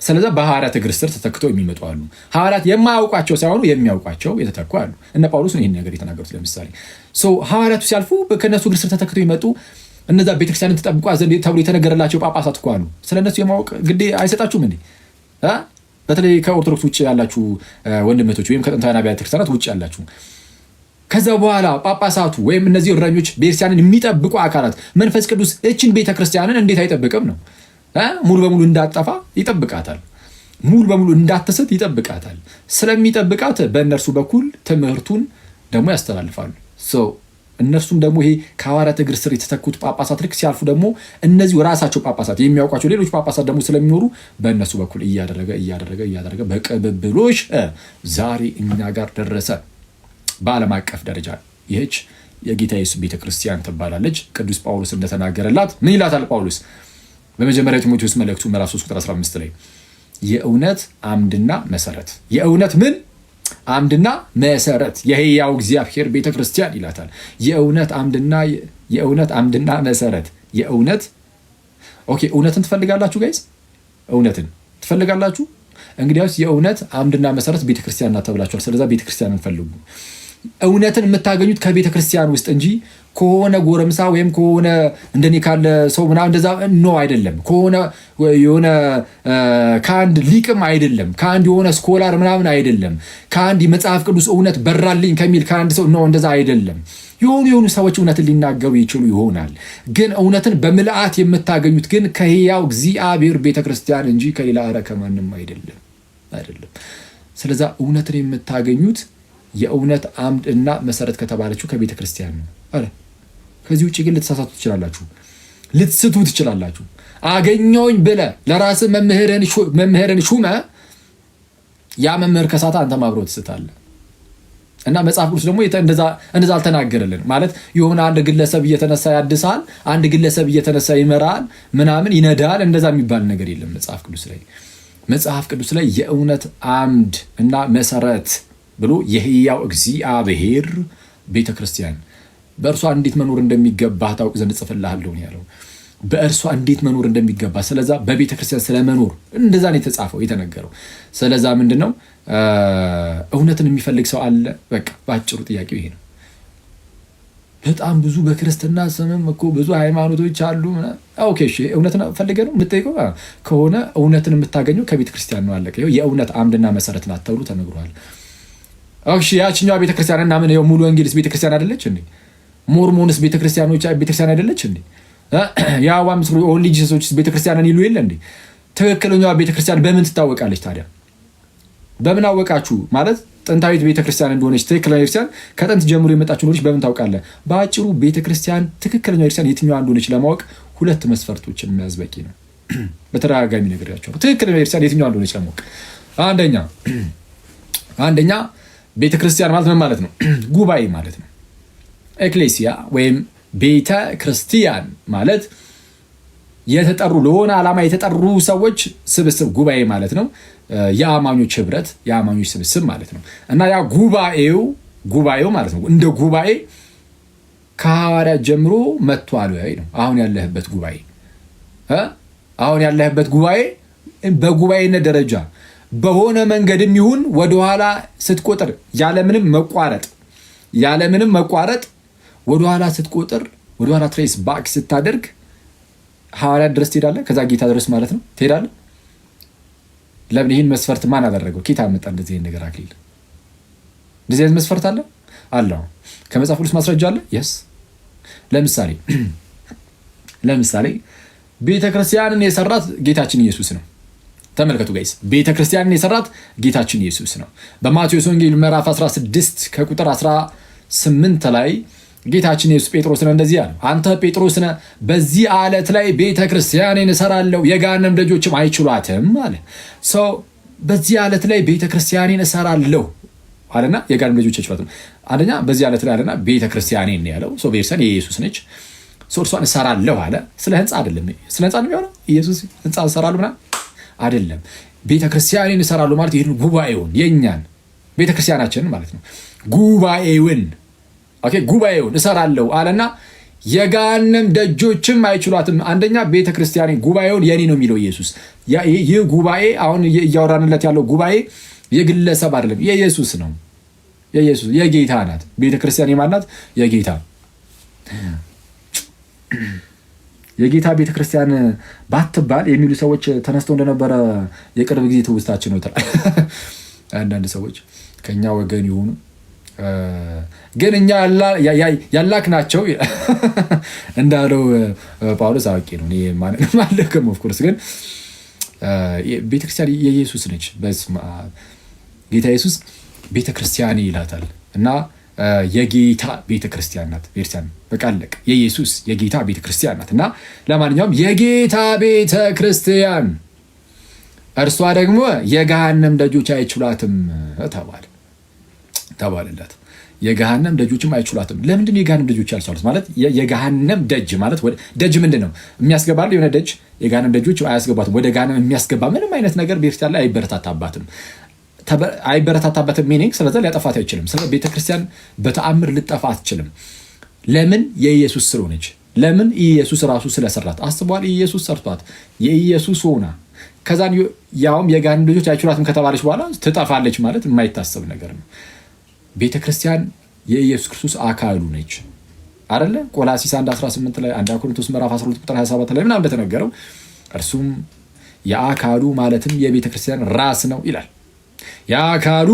[SPEAKER 1] ስለዚህ በሐዋርያት እግር ስር ተተክተው የሚመጡ አሉ። ሐዋርያት የማያውቋቸው ሳይሆኑ የሚያውቋቸው የተተኩ አሉ። እነ ጳውሎስ ነው ይህን ነገር የተናገሩት። ለምሳሌ ሐዋርያቱ ሲያልፉ ከእነሱ እግር ስር ተተክተው ይመጡ እነዛ ቤተክርስቲያንን ተጠብቋ ዘንድ ተብሎ የተነገረላቸው ጳጳሳት እኮ አሉ። ስለ እነሱ የማወቅ ግዴ አይሰጣችሁም እንዴ? በተለይ ከኦርቶዶክስ ውጭ ያላችሁ ወንድመቶች ወይም ከጥንታውያን አብያተ ክርስቲያናት ውጭ ያላችሁ ከዛ በኋላ ጳጳሳቱ ወይም እነዚህ እረኞች ቤተክርስቲያንን የሚጠብቁ አካላት መንፈስ ቅዱስ እችን ቤተክርስቲያንን እንዴት አይጠብቅም ነው? ሙሉ በሙሉ እንዳጠፋ ይጠብቃታል። ሙሉ በሙሉ እንዳትስት ይጠብቃታል። ስለሚጠብቃት በእነርሱ በኩል ትምህርቱን ደግሞ ያስተላልፋሉ። እነርሱም ደግሞ ይሄ ከሐዋርያት እግር ስር የተተኩት ጳጳሳት ልክ ሲያልፉ ደግሞ እነዚሁ ራሳቸው ጳጳሳት የሚያውቋቸው ሌሎች ጳጳሳት ደግሞ ስለሚኖሩ በእነሱ በኩል እያደረገ በቅብብሎሽ ዛሬ እኛ ጋር ደረሰ። በዓለም አቀፍ ደረጃ ይህች የጌታ ኢየሱስ ቤተክርስቲያን ትባላለች። ቅዱስ ጳውሎስ እንደተናገረላት ምን ይላታል ጳውሎስ በመጀመሪያ ጢሞቴዎስ መልእክቱ ምዕራፍ 3 ቁጥር 15 ላይ የእውነት አምድና መሰረት የእውነት ምን አምድና መሰረት የሕያው እግዚአብሔር ቤተክርስቲያን ይላታል። የእውነት አምድና መሰረት እውነትን ትፈልጋላችሁ ጋይስ? እውነትን ትፈልጋላችሁ? እንግዲያውስ የእውነት አምድና መሰረት ቤተክርስቲያን ናት ተብላችኋል። ስለዛ ቤተክርስቲያንን ፈልጉ። እውነትን የምታገኙት ከቤተክርስቲያን ውስጥ እንጂ ከሆነ ጎረምሳ ወይም ከሆነ እንደኔ ካለ ሰው ምናምን እንደዛ አይደለም። የሆነ ከአንድ ሊቅም አይደለም። ከአንድ የሆነ ስኮላር ምናምን አይደለም። ከአንድ የመጽሐፍ ቅዱስ እውነት በራልኝ ከሚል ከአንድ ሰው እንደዛ አይደለም። የሆኑ ሰዎች እውነትን ሊናገሩ ይችሉ ይሆናል። ግን እውነትን በምልአት የምታገኙት ግን ከሕያው እግዚአብሔር ቤተክርስቲያን እንጂ ከሌላ ከማንም አይደለም። ስለዛ እውነትን የምታገኙት የእውነት አምድ እና መሰረት ከተባለችው ከቤተ ክርስቲያን ነው። ከዚህ ውጭ ግን ልትሳሳቱ ትችላላችሁ፣ ልትስቱ ትችላላችሁ። አገኘውኝ ብለህ ለራስህ መምህርን ሹመ ያ መምህር ከሳታ አንተም አብሮ ትስታለህ። እና መጽሐፍ ቅዱስ ደግሞ እንደዛ አልተናገረልን ማለት የሆነ አንድ ግለሰብ እየተነሳ ያድሳል፣ አንድ ግለሰብ እየተነሳ ይመራል፣ ምናምን ይነዳል። እንደዛ የሚባል ነገር የለም መጽሐፍ ቅዱስ ላይ የእውነት አምድ እና መሰረት ብሎ የሕያው እግዚአብሔር ቤተክርስቲያን በእርሷ እንዴት መኖር እንደሚገባ ታውቅ ዘንድ ጽፍልሃለሁ ያለው በእርሷ እንዴት መኖር እንደሚገባ። ስለዛ በቤተክርስቲያን ስለመኖር እንደዛ ነው የተጻፈው የተነገረው። ስለዛ ምንድነው እውነትን የሚፈልግ ሰው አለ? በቃ ባጭሩ ጥያቄው ይሄ ነው። በጣም ብዙ በክርስትና ስምም እኮ ብዙ ሃይማኖቶች አሉ። ኦኬ እሺ፣ እውነትን ፈልገህ ነው የምትጠይቀው ከሆነ እውነትን የምታገኘው ከቤተክርስቲያን ነው። አለቀ። የእውነት አምድና መሰረት ናት ተብሎ ተነግሯል። እሺ ያችኛዋ ቤተክርስቲያን እና ምን ሙሉ ወንጌልስ ቤተክርስቲያን አይደለች እንዴ? ሞርሞንስ ቤተክርስቲያን አይደለች እንዴ? የአዋ ምስሉ ኦንሊ ጂሰሶች ቤተክርስቲያንን ይሉ የለ እንዴ? ትክክለኛዋ ቤተክርስቲያን በምን ትታወቃለች ታዲያ? በምን አወቃችሁ? ማለት ጥንታዊት ቤተክርስቲያን እንደሆነች ትክክለኛ ቤተክርስቲያን ከጥንት ጀምሮ የመጣችሁ እንደሆነች በምን ታውቃለህ? በአጭሩ ቤተክርስቲያን ትክክለኛ ቤተክርስቲያን የትኛዋ እንደሆነች ለማወቅ ሁለት መስፈርቶችን መያዝ በቂ ነው። በተደጋጋሚ ነግሬያቸዋለሁ። ትክክለኛ ቤተክርስቲያን የትኛዋ እንደሆነች ለማወቅ አንደኛ ቤተክርስቲያን ማለት ምን ማለት ነው? ጉባኤ ማለት ነው። ኤክሌሲያ ወይም ቤተ ክርስቲያን ማለት የተጠሩ ለሆነ ዓላማ የተጠሩ ሰዎች ስብስብ ጉባኤ ማለት ነው። የአማኞች ህብረት፣ የአማኞች ስብስብ ማለት ነው። እና ያ ጉባኤው ማለት ነው እንደ ጉባኤ ከሐዋርያት ጀምሮ መጥቷል ወይ ነው። አሁን ያለህበት ጉባኤ በጉባኤነት ደረጃ በሆነ መንገድም ይሁን ወደኋላ ስትቆጥር ያለምንም መቋረጥ ወደኋላ ስትቆጥር ወደኋላ ትሬስ ባክ ስታደርግ ሐዋርያት ድረስ ትሄዳለህ። ከዛ ጌታ ድረስ ማለት ነው ትሄዳለህ። ለምን? ይህን መስፈርት ማን አደረገው? ጌታ መጣ። እንደዚህ ነገር አክሊል እንደዚህ አይነት መስፈርት አለ። ከመጽሐፍ ቅዱስ ማስረጃ አለ። የስ ለምሳሌ ቤተክርስቲያንን የሰራት ጌታችን ኢየሱስ ነው። ተመልከቱ ጋይስ፣ ቤተክርስቲያንን የሰራት ጌታችን ኢየሱስ ነው። በማቴዎስ ወንጌል ምዕራፍ 16 ከቁጥር 18 ላይ ጌታችን ኢየሱስ ጴጥሮስን እንደዚህ አለ፣ አንተ ጴጥሮስ ነህ፣ በዚህ ዓለት ላይ ቤተክርስቲያንን እሰራለሁ፣ የገሃነም ደጆችም አይችሏትም አለ። ሰው በዚህ ዓለት ላይ ቤተክርስቲያንን እሰራለሁ አለና የገሃነም ደጆች አይችሏትም። አንደኛ በዚህ ዓለት ላይ አለና ቤተክርስቲያንን ነው ያለው። ሰው ቤተክርስቲያን የኢየሱስ ነች። እርሷን እሰራለሁ አለ። ስለ ህንፃ አይደለም። ስለ ህንፃ ነው የሚሆነው። ኢየሱስ ህንፃ እሰራለሁ ምናምን አይደለም። ቤተክርስቲያንን እሰራለሁ ማለት ይሄን ጉባኤውን የኛን ቤተክርስቲያናችንን ማለት ነው። ጉባኤውን እሰራለሁ አለና የገሃነም ደጆችም አይችሏትም። አንደኛ ቤተክርስቲያን ጉባኤውን የኔ ነው የሚለው ኢየሱስ። ይህ ጉባኤ አሁን እያወራንለት ያለው ጉባኤ የግለሰብ አይደለም፣ የኢየሱስ ነው። የኢየሱስ የጌታ ናት ቤተክርስቲያን። የማን ናት? የጌታ የጌታ ቤተክርስቲያን ባትባል የሚሉ ሰዎች ተነስተው እንደነበረ የቅርብ ጊዜ ትውስታችን ነው። አንዳንድ ሰዎች ከኛ ወገን የሆኑ ግን እኛ ያላክ ናቸው እንዳለው ጳውሎስ አዋቂ ነው። እኔ ማንንም አልልክም። ኦፍኮርስ ግን ቤተክርስቲያን የኢየሱስ ነች። ጌታ ኢየሱስ ቤተክርስቲያን ይላታል እና የጌታ ቤተክርስቲያን ናት። ቤተክርስቲያን በቃ አለቀ። የኢየሱስ የጌታ ቤተክርስቲያን ናት እና ለማንኛውም የጌታ ቤተክርስቲያን እርሷ ደግሞ የገሃነም ደጆች አይችሏትም ተባለላት። የገሃነም ደጆችም አይችሏትም። ለምንድን ነው የገሃነም ደጆች ያልቻሉት? ማለት የገሃነም ደጅ ማለት ደጅ ምንድን ነው? የሚያስገባ የሆነ ደጅ። የገሃነም ደጆች አያስገባትም። ወደ ገሃነም የሚያስገባ ምንም አይነት ነገር ቤተክርስቲያን ላይ አይበረታታባትም ሚኒንግ። ስለዚ ሊያጠፋት አይችልም። ስለ ቤተክርስቲያን በተአምር ልጠፋ አትችልም። ለምን? የኢየሱስ ስለሆነች። ለምን? ኢየሱስ ራሱ ስለሰራት። አስቧል። ኢየሱስ ሰርቷት የኢየሱስ ሆና ከዛን ያውም የገሃነም ደጆች አይችሏትም ከተባለች በኋላ ትጠፋለች ማለት የማይታሰብ ነገር ነው። ቤተክርስቲያን የኢየሱስ ክርስቶስ አካሉ ነች አይደለ? ቆላሲስ 1:18 ላይ 1 ቆሮንቶስ ምዕራፍ 12 ቁጥር 27 ላይ ምናምን እንደተነገረው እርሱም የአካሉ ማለትም የቤተክርስቲያን ራስ ነው ይላል። የአካሉ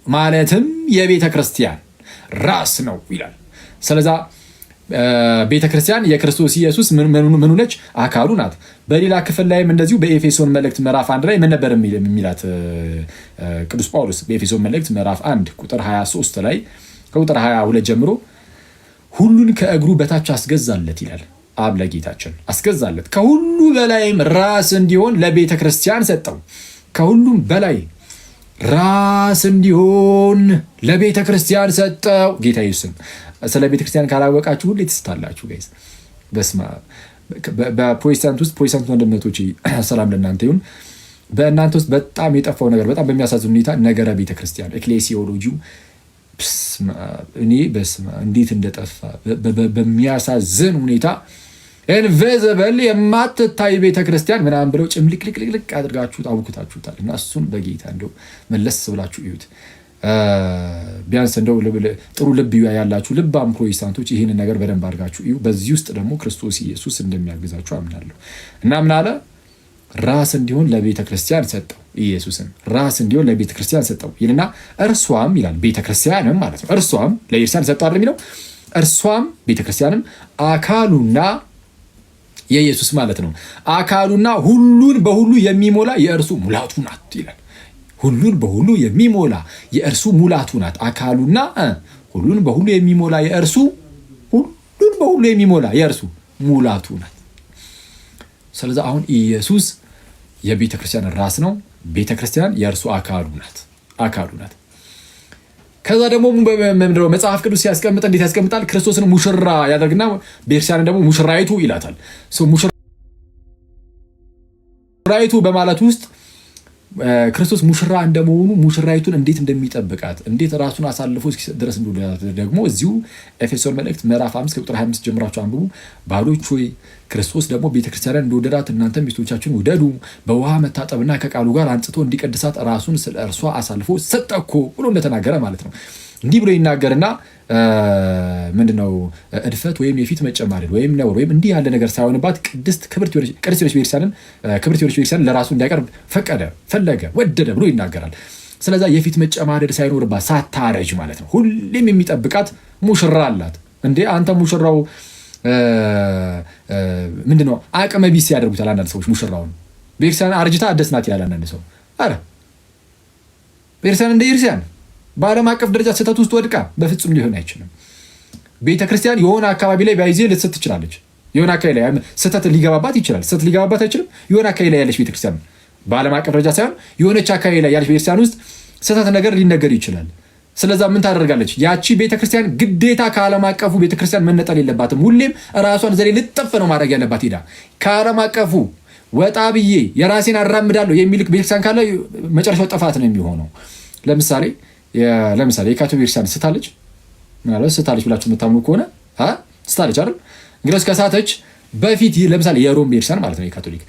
[SPEAKER 1] ማለትም የቤተክርስቲያን ራስ ነው ይላል። ስለዛ ቤተክርስቲያን የክርስቶስ ኢየሱስ ምኑ ነች? አካሉ ናት። በሌላ ክፍል ላይም እንደዚሁ በኤፌሶን መልእክት ምዕራፍ 1 ላይ ምን ነበር የሚላት ቅዱስ ጳውሎስ? በኤፌሶን መልእክት ምዕራፍ 1 ቁጥር 23 ላይ ከቁጥር 22 ጀምሮ ሁሉን ከእግሩ በታች አስገዛለት ይላል። አብ ለጌታችን አስገዛለት፣ ከሁሉ በላይም ራስ እንዲሆን ለቤተክርስቲያን ሰጠው። ከሁሉም በላይ ራስ እንዲሆን ለቤተክርስቲያን ሰጠው ጌታ ኢየሱስም። ስለ ቤተክርስቲያን ካላወቃችሁ ሁሌ ትስታላችሁ ጋይስ። በስመ አብ። በፕሮቴስታንት ውስጥ ፕሮቴስታንት ወንድሞቼ ሰላም ለእናንተ ይሁን። በእናንተ ውስጥ በጣም የጠፋው ነገር በጣም በሚያሳዝን ሁኔታ ነገረ ቤተክርስቲያን ኤክሌሲዮሎጂው እኔ በስመ አብ እንዴት እንደጠፋ በሚያሳዝን ሁኔታ ኢንቪዚብል የማትታይ ቤተክርስቲያን ምናምን ብለው ጭምልቅልቅልቅ አድርጋችሁ አውኩታችሁታል። እና እሱን በጌታ እንደው መለስ ብላችሁ እዩት። ቢያንስ እንደው ጥሩ ልብ ያላችሁ ልባም ፕሮቴስታንቶች ይህንን ነገር በደንብ አድርጋችሁ እዩ። በዚህ ውስጥ ደግሞ ክርስቶስ ኢየሱስ እንደሚያግዛችሁ አምናለሁ። እና ምን አለ? ራስ እንዲሆን ለቤተክርስቲያን ሰጠው። ኢየሱስን ራስ እንዲሆን ለቤተክርስቲያን ሰጠው ይልና እርሷም ይላል ቤተክርስቲያንም ማለት ነው። እርሷም ለኢየሱስ ሰጠው አይደል የሚለው? እርሷም ቤተክርስቲያንም አካሉና የኢየሱስ ማለት ነው። አካሉና ሁሉን በሁሉ የሚሞላ የእርሱ ሙላቱ ናት ይላል። ሁሉን በሁሉ የሚሞላ የእርሱ ሙላቱ ናት። አካሉና ሁሉን በሁሉ የሚሞላ የእርሱ ሙላቱ ናት። ስለዚህ አሁን ኢየሱስ የቤተክርስቲያን ራስ ነው። ቤተክርስቲያን የእርሱ አካሉ ናት። ከዛ ደግሞ መጽሐፍ ቅዱስ ሲያስቀምጥ እንዴት ያስቀምጣል? ክርስቶስን ሙሽራ ያደርግና ቤተክርስቲያንን ደግሞ ሙሽራይቱ ይላታል። ሙሽራይቱ በማለት ውስጥ ክርስቶስ ሙሽራ እንደመሆኑ ሙሽራይቱን እንዴት እንደሚጠብቃት እንዴት ራሱን አሳልፎ እስኪሰጥ ድረስ ደግሞ እዚሁ ኤፌሶን መልእክት ምዕራፍ 5 ቁጥር 25 ጀምራችሁ አንብቡ። ባሎች ሆይ ክርስቶስ ደግሞ ቤተክርስቲያንን እንደወደዳት እናንተ ሚስቶቻችሁን ውደዱ፣ በውሃ መታጠብና ከቃሉ ጋር አንጽቶ እንዲቀድሳት ራሱን ስለ እርሷ አሳልፎ ሰጠ እኮ ብሎ እንደተናገረ ማለት ነው። እንዲህ ብሎ ይናገርና ምንድነው እድፈት ወይም የፊት መጨማደድ ወይም ነውር ወይም እንዲህ ያለ ነገር ሳይሆንባት ቅድስት ክብርት የሆነች ቤተክርስቲያንን ለራሱ እንዲያቀርብ ፈለገ ወደደ ብሎ ይናገራል። ስለዛ የፊት መጨማደድ ሳይኖርባት ሳታረጅ ማለት ነው። ሁሌም የሚጠብቃት ሙሽራ አላት። እንዴ አንተ ሙሽራው ምንድነው አቅመ ቢስ ያደርጉታል አንዳንድ ሰዎች ሙሽራውን። ቤተክርስቲያን አርጅታ አደስናት ይላል አንዳንድ ሰው። አረ ቤተክርስቲያን እንደ ክርስቲያን በዓለም አቀፍ ደረጃ ስህተት ውስጥ ወድቃ በፍጹም ሊሆን አይችልም። ቤተክርስቲያን የሆነ አካባቢ ላይ ባይዜ ልትስት ትችላለች። የሆነ አካባቢ ላይ ስህተት ሊገባባት ይችላል። ስህተት ሊገባባት አይችልም። የሆነ አካባቢ ላይ ያለች ቤተክርስቲያን በዓለም አቀፍ ደረጃ ሳይሆን የሆነች አካባቢ ላይ ያለች ቤተክርስቲያን ውስጥ ስህተት ነገር ሊነገር ይችላል። ስለዛ ምን ታደርጋለች? ያቺ ቤተክርስቲያን ግዴታ ከዓለም አቀፉ ቤተክርስቲያን መነጠል የለባትም። ሁሌም ራሷን ዘሬ ልጠፍ ነው ማድረግ ያለባት። ሄዳ ከዓለም አቀፉ ወጣ ብዬ የራሴን አራምዳለሁ የሚል ቤተክርስቲያን ካለ መጨረሻው ጥፋት ነው የሚሆነው። ለምሳሌ የካቶሊክ ቤተክርስቲያን ስታለች ብላችሁ የምታምኑ ከሆነ ስታለች አይደል? እንግዲህ ከሳተች በፊት ለምሳሌ የሮም ቤተክርስቲያን ማለት ነው የካቶሊክ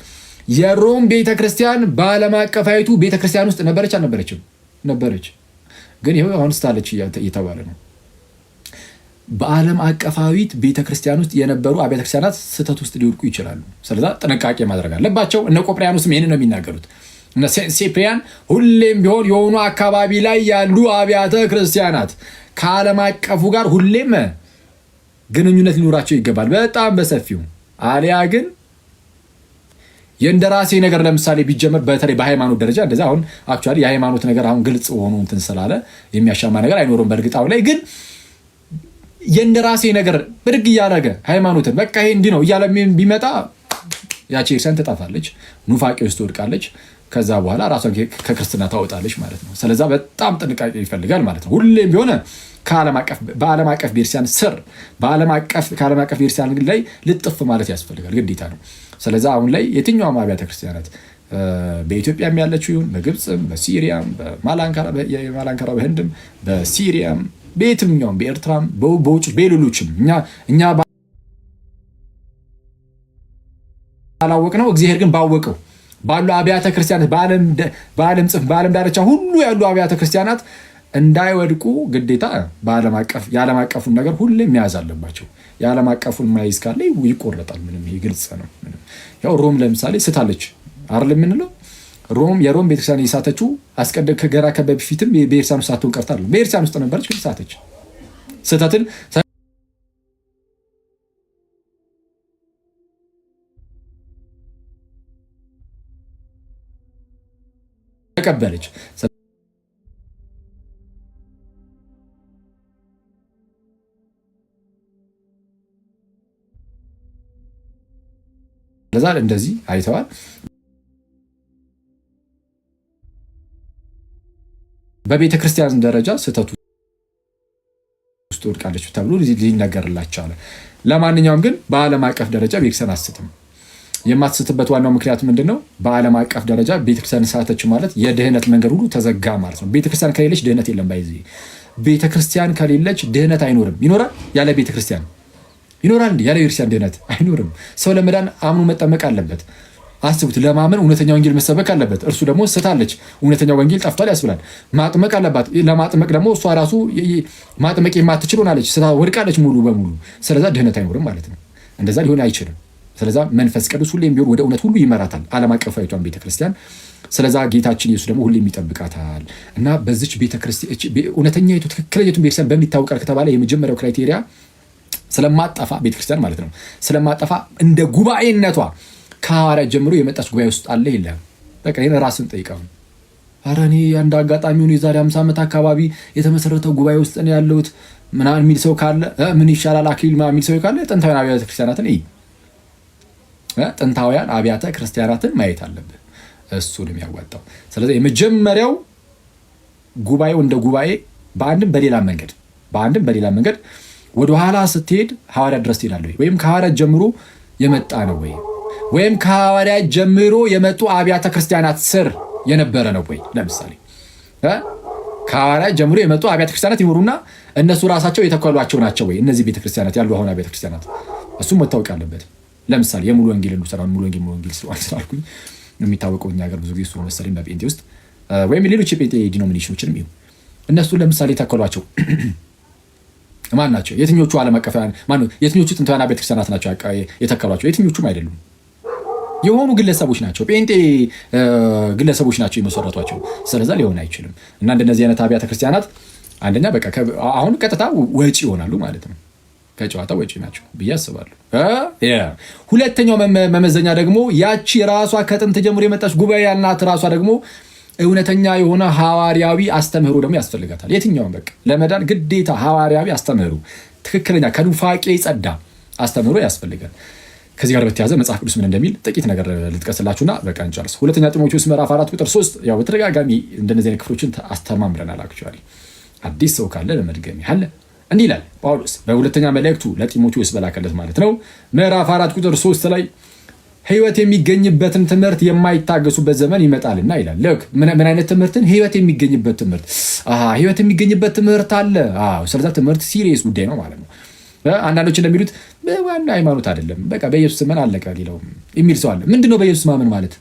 [SPEAKER 1] የሮም ቤተክርስቲያን በዓለም አቀፋዊቱ ቤተክርስቲያን ውስጥ ነበረች አልነበረችም? ነበረች። ግን ይኸው አሁን ስታለች እየተባለ ነው። በዓለም አቀፋዊት ቤተክርስቲያን ውስጥ የነበሩ አብያተ ክርስቲያናት ስህተት ውስጥ ሊወድቁ ይችላሉ። ስለዛ ጥንቃቄ ማድረግ አለባቸው። እነ ቆጵርያኖስም ይህን ነው የሚናገሩት። እነ ሴንት ሲፕሪያን ሁሌም ቢሆን የሆኑ አካባቢ ላይ ያሉ አብያተ ክርስቲያናት ከዓለም አቀፉ ጋር ሁሌም ግንኙነት ሊኖራቸው ይገባል፣ በጣም በሰፊው። አሊያ ግን የእንደራሴ ነገር ለምሳሌ ቢጀመር በተለይ በሃይማኖት ደረጃ እንደዛ አሁን አክቹዋሊ የሃይማኖት ነገር አሁን ግልጽ ሆኖ እንትን ስላለ የሚያሻማ ነገር አይኖርም። በእርግጣው ላይ ግን የእንደራሴ ነገር ብድግ እያደረገ ሃይማኖትን በቃ ይሄ እንዲህ ነው እያለ ቢመጣ ያቺ ኤርሰን ትጠፋለች፣ ኑፋቄ ውስጥ ትወድቃለች። ከዛ በኋላ ራሷን ከክርስትና ታወጣለች ማለት ነው። ስለዛ በጣም ጥንቃቄ ይፈልጋል ማለት ነው። ሁሌም ቢሆን በዓለም አቀፍ ቤተክርስቲያን ስር ከዓለም አቀፍ ቤተክርስቲያን ላይ ልጥፍ ማለት ያስፈልጋል፣ ግዴታ ነው። ስለዛ አሁን ላይ የትኛውም አብያተ ክርስቲያናት በኢትዮጵያም ያለችው ይሁን በግብፅም፣ በሲሪያም፣ በማላንካራ በህንድም፣ በሲሪያም፣ በየትኛውም በኤርትራም፣ በውጭ በሌሎችም እኛ ባላወቅ ነው እግዚአብሔር ግን ባወቀው ባሉ አብያተ ክርስቲያናት በዓለም ዳርቻ ሁሉ ያሉ አብያተ ክርስቲያናት እንዳይወድቁ ግዴታ የዓለም አቀፉን ነገር ሁሌም መያዝ አለባቸው። የዓለም አቀፉን ማይዝ ካለ ይቆረጣል። ምንም ይሄ ግልጽ ነው። ያው ሮም ለምሳሌ ስታለች አይደል የምንለው። የሮም ቤተክርስቲያን የሳተችው ገና በፊትም ቤተክርስቲያን ውስጥ ሳትሆን ቀርታ አይደለም። ቤተክርስቲያን ውስጥ ነበረች ግን ሳተች። ስህተትን ተቀበለች። ለዛ እንደዚህ አይተዋል። በቤተ ክርስቲያን ደረጃ ስህተቱ ውስጥ ወድቃለች ተብሎ ሊነገርላቸዋል። ለማንኛውም ግን በዓለም አቀፍ ደረጃ ቤተክርስቲያን አትስትም። የማትስትበት ዋናው ምክንያት ምንድን ነው? በዓለም አቀፍ ደረጃ ቤተክርስቲያን ሳተች ማለት የድህነት መንገድ ሁሉ ተዘጋ ማለት ነው። ቤተክርስቲያን ከሌለች ድህነት የለም። ባይዚ ቤተክርስቲያን ከሌለች ድህነት አይኖርም። ይኖራል ያለ ቤተክርስቲያን? ይኖራል እንዴ? ያለ ቤተክርስቲያን ድህነት አይኖርም። ሰው ለመዳን አምኖ መጠመቅ አለበት። አስቡት፣ ለማመን እውነተኛ ወንጌል መሰበክ አለበት። እርሱ ደግሞ ስታለች እውነተኛ ወንጌል ጠፍቷል ያስብላል። ማጥመቅ አለባት። ለማጥመቅ ደግሞ እሷ ራሱ ማጥመቅ የማትችል ሆናለች፣ ወድቃለች ሙሉ በሙሉ። ስለዛ ድህነት አይኖርም ማለት ነው። እንደዛ ሊሆን አይችልም። ስለዛ መንፈስ ቅዱስ ሁሌም ቢሆን ወደ እውነት ሁሉ ይመራታል፣ ዓለም አቀፋዊቷን ቤተክርስቲያን። ስለዛ ጌታችን ኢየሱስ ደግሞ ሁሌም ይጠብቃታል። እና በዚች ቤተክርስቲያን እውነተኛይቱ ትክክለኛይቱ ቤተክርስቲያን በምን ይታወቃል ከተባለ የመጀመሪያው ክራይቴሪያ ስለማጠፋ ቤተክርስቲያን ማለት ነው። ስለማጠፋ እንደ ጉባኤነቷ ከሐዋርያት ጀምሮ የመጣች ጉባኤ ውስጥ አለ የለም? በቃ ይሄን ራስን ጠይቀው። ኧረ እኔ አንድ አጋጣሚውን የዛሬ 50 ዓመት አካባቢ የተመሰረተው ጉባኤ ውስጥ ነው ያለሁት ምናምን የሚል ሰው ካለ ምን ይሻላል አክሊል የሚል ሰው ካለ ጥንታውያን አብያተ ክርስቲያናትን ጥንታውያን አብያተ ክርስቲያናትን ማየት አለብህ። እሱ ነው የሚያዋጣው። ስለዚህ የመጀመሪያው ጉባኤው እንደ ጉባኤ በአንድም በሌላ መንገድ ወደ ኋላ ስትሄድ ሐዋርያት ድረስ ትሄዳለህ ወይም ከሐዋርያት ጀምሮ የመጣ ነው ወይም ከሐዋርያት ጀምሮ የመጡ አብያተ ክርስቲያናት ስር የነበረ ነው ወይ? ለምሳሌ ከሐዋርያት ጀምሮ የመጡ አብያተ ክርስቲያናት ይኖሩና እነሱ ራሳቸው የተከሏቸው ናቸው ወይ? እነዚህ ቤተክርስቲያናት ያሉ አሁን አብያተ ክርስቲያናት እሱም መታወቅ አለበት። ለምሳሌ የሙሉ ወንጌል ሙሉ ወንጌል ስላልኩኝ የሚታወቀው እኛ ሀገር ብዙ ጊዜ እሱ መሰለኝ በጴንጤ ውስጥ ወይም ሌሎች የጴንጤ ዲኖሚኔሽኖችንም ይሁን እነሱ ለምሳሌ የተከሏቸው ማን ናቸው? የትኞቹ ዓለም አቀፋውያን የትኞቹ ጥንታውያን ቤተክርስቲያናት ናቸው የተከሏቸው? የትኞቹም አይደሉም። የሆኑ ግለሰቦች ናቸው፣ ጴንጤ ግለሰቦች ናቸው የመሰረቷቸው። ስለዛ ሊሆን አይችልም። እና እንደነዚህ አይነት አብያተ ክርስቲያናት አንደኛ በቃ አሁን ቀጥታ ወጪ ይሆናሉ ማለት ነው። ከጨዋታ ወጪ ናቸው ብዬ አስባለሁ። ሁለተኛው መመዘኛ ደግሞ ያቺ ራሷ ከጥንት ጀምሮ የመጣች ጉባኤ ያልናት ራሷ ደግሞ እውነተኛ የሆነ ሐዋርያዊ አስተምህሮ ደግሞ ያስፈልጋታል። የትኛውም በቃ ለመዳን ግዴታ ሐዋርያዊ አስተምህሮ፣ ትክክለኛ ከኑፋቄ ጸዳ አስተምህሮ ያስፈልጋል። ከዚህ ጋር በተያዘ መጽሐፍ ቅዱስ ምን እንደሚል ጥቂት ነገር ልጥቀስላችሁና በቃ እንጨርስ። ሁለተኛ ጢሞቴዎስ ምዕራፍ 4 ቁጥር 3 ያው በተደጋጋሚ እንደነዚህ አይነት ክፍሎችን አስተማምረናል። አክቹዋሊ አዲስ ሰው ካለ ለመድገም ያህል እንዲህ ይላል ጳውሎስ በሁለተኛ መልእክቱ ለጢሞቴዎስ በላከለት ማለት ነው ምዕራፍ 4 ቁጥር 3 ላይ ሕይወት የሚገኝበትን ትምህርት የማይታገሱበት ዘመን ይመጣልና ይላል። ልክ ምን አይነት ትምህርትን? ሕይወት የሚገኝበት ትምህርት። ሕይወት የሚገኝበት ትምህርት አለ። ስለዛ ትምህርት ሲሪየስ ጉዳይ ነው ማለት ነው። አንዳንዶች እንደሚሉት ዋና ሃይማኖት አይደለም፣ በቃ በኢየሱስ ማመን አለቀ ሌላው የሚል ሰው አለ። ምንድነው በኢየሱስ ማመን ማለት?